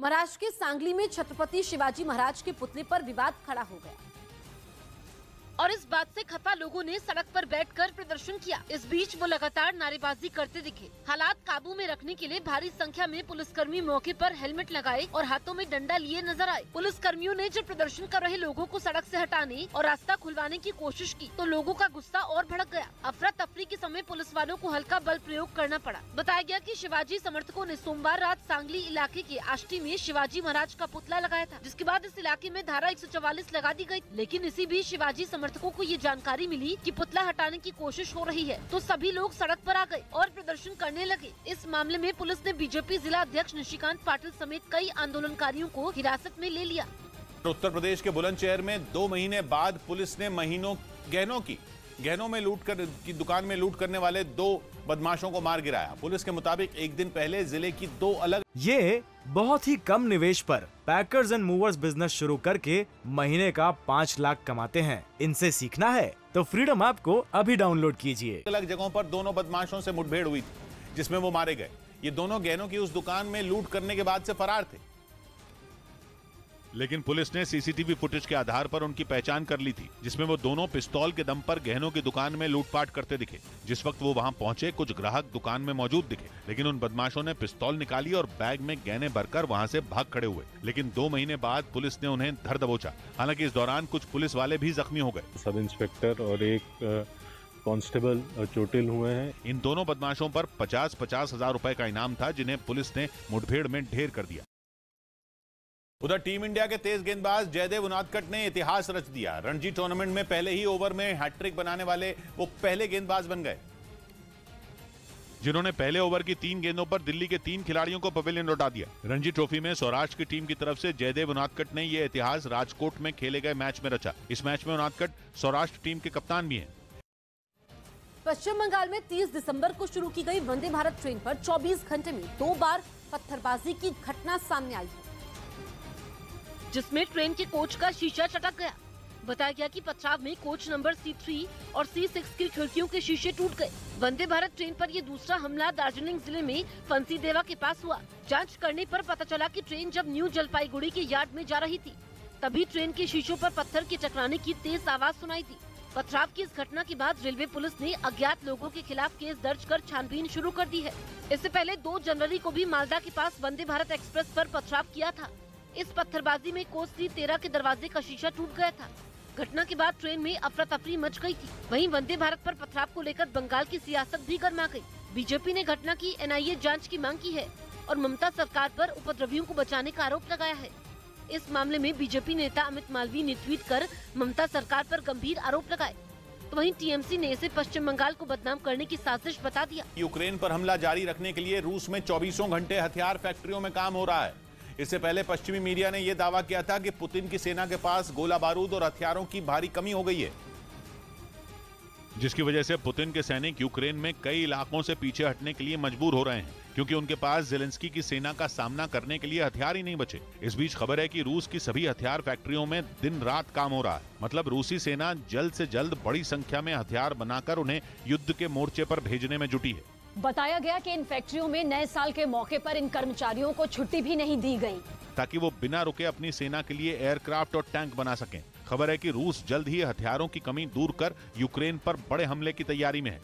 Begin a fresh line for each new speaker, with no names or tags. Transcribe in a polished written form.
महाराष्ट्र के सांगली में छत्रपति शिवाजी महाराज के पुतले पर विवाद खड़ा हो गया और इस बात से खफा लोगों ने सड़क पर बैठकर प्रदर्शन किया। इस बीच वो लगातार नारेबाजी करते दिखे। हालात काबू में रखने के लिए भारी संख्या में पुलिसकर्मी मौके पर हेलमेट लगाए और हाथों में डंडा लिए नजर आए। पुलिसकर्मियों ने जब प्रदर्शन कर रहे लोगों को सड़क से हटाने और रास्ता खुलवाने की कोशिश की तो लोगों का गुस्सा और भड़क गया। अफरा तफरी के समय पुलिस वालों को हल्का बल प्रयोग करना पड़ा। बताया गया कि शिवाजी समर्थकों ने सोमवार रात सांगली इलाके के आष्टी में शिवाजी महाराज का पुतला लगाया था, जिसके बाद इस इलाके में धारा 144 लगा दी गयी। लेकिन इसी बीच शिवाजी समर्थकों को ये जानकारी मिली कि पुतला हटाने की कोशिश हो रही है तो सभी लोग सड़क पर आ गए और प्रदर्शन करने लगे। इस मामले में पुलिस ने बीजेपी जिला अध्यक्ष निशिकांत पाटिल समेत कई आंदोलनकारियों को हिरासत में ले लिया।
उत्तर प्रदेश के बुलंदशहर में 2 महीने बाद पुलिस ने गहनों में दुकान में लूट करने वाले 2 बदमाशों को मार गिराया। पुलिस के मुताबिक एक दिन पहले जिले की 2 अलग
ये बहुत ही कम निवेश पर पैकर्स एंड मूवर्स बिजनेस शुरू करके महीने का 5 लाख कमाते हैं। इनसे सीखना है तो फ्रीडम ऐप को अभी डाउनलोड कीजिए।
अलग जगहों पर दोनों बदमाशों से मुठभेड़ हुई थी, जिसमें वो मारे गए। ये दोनों गहनों की उस दुकान में लूट करने के बाद से फरार थे, लेकिन पुलिस ने सीसीटीवी फुटेज के आधार पर उनकी पहचान कर ली थी, जिसमें वो दोनों पिस्तौल के दम पर गहनों की दुकान में लूटपाट करते दिखे। जिस वक्त वो वहां पहुंचे कुछ ग्राहक दुकान में मौजूद दिखे, लेकिन उन बदमाशों ने पिस्तौल निकाली और बैग में गहने भरकर वहां से भाग खड़े हुए। लेकिन 2 महीने बाद पुलिस ने उन्हें धर दबोचा। हालांकि इस दौरान कुछ पुलिस वाले भी जख्मी हो गए।
सब इंस्पेक्टर और एक कांस्टेबल चोटिल हुए हैं।
इन दोनों बदमाशों पर 50-50 हजार रुपए का इनाम था, जिन्हें पुलिस ने मुठभेड़ में ढेर कर दिया। उधर टीम इंडिया के तेज गेंदबाज जयदेव उनादकट ने इतिहास रच दिया। रणजी टूर्नामेंट में पहले ही ओवर में हैट्रिक बनाने वाले वो पहले गेंदबाज बन गए, जिन्होंने पहले ओवर की 3 गेंदों पर दिल्ली के 3 खिलाड़ियों को पवेलियन लौटा दिया। रणजी ट्रॉफी में सौराष्ट्र की टीम की तरफ से जयदेव उनादकट ने यह इतिहास राजकोट में खेले गए मैच में रचा। इस मैच में उनादकट सौराष्ट्र टीम के कप्तान भी हैं।
पश्चिम बंगाल में 30 दिसंबर को शुरू की गई वंदे भारत ट्रेन पर 24 घंटे में 2 बार पत्थरबाजी की घटना सामने आई है, जिसमें ट्रेन के कोच का शीशा चटक गया। बताया गया कि पथराव में कोच नंबर C3 और C6 की खिड़कियों के शीशे टूट गए। वंदे भारत ट्रेन पर ये दूसरा हमला दार्जिलिंग जिले में फंसीदेवा के पास हुआ। जांच करने पर पता चला कि ट्रेन जब न्यू जलपाईगुड़ी के यार्ड में जा रही थी, तभी ट्रेन के शीशों पर पत्थर के टकराने की तेज आवाज सुनाई थी। पथराव की इस घटना के बाद रेलवे पुलिस ने अज्ञात लोगों के खिलाफ केस दर्ज कर छानबीन शुरू कर दी है। इससे पहले 2 जनवरी को भी मालदा के पास वंदे भारत एक्सप्रेस पर पथराव किया था। इस पत्थरबाजी में कोच C13 के दरवाजे का शीशा टूट गया था। घटना के बाद ट्रेन में अफरा तफरी मच गई थी। वहीं वंदे भारत पर पथराव को लेकर बंगाल की सियासत भी गर्मा गई। बीजेपी ने घटना की NIA जांच की मांग की है और ममता सरकार पर उपद्रवियों को बचाने का आरोप लगाया है। इस मामले में बीजेपी नेता अमित मालवीय ने ट्वीट कर ममता सरकार पर गंभीर आरोप लगाए, तो वहीं TMC ने इसे पश्चिम बंगाल को बदनाम करने की साजिश बता दिया।
यूक्रेन पर हमला जारी रखने के लिए रूस में 24 घंटे हथियार फैक्ट्रियों में काम हो रहा है। इससे पहले पश्चिमी मीडिया ने यह दावा किया था कि पुतिन की सेना के पास गोला बारूद और हथियारों की भारी कमी हो गई है, जिसकी वजह से पुतिन के सैनिक यूक्रेन में कई इलाकों से पीछे हटने के लिए मजबूर हो रहे हैं, क्योंकि उनके पास जेलेंस्की की सेना का सामना करने के लिए हथियार ही नहीं बचे। इस बीच खबर है कि रूस की सभी हथियार फैक्ट्रियों में दिन रात काम हो रहा है। मतलब रूसी सेना जल्द से जल्द बड़ी संख्या में हथियार बनाकर उन्हें युद्ध के मोर्चे पर भेजने में जुटी है।
बताया गया कि इन फैक्ट्रियों में नए साल के मौके पर इन कर्मचारियों को छुट्टी भी नहीं दी गई,
ताकि वो बिना रुके अपनी सेना के लिए एयरक्राफ्ट और टैंक बना सकें। खबर है कि रूस जल्द ही हथियारों की कमी दूर कर यूक्रेन पर बड़े हमले की तैयारी में है।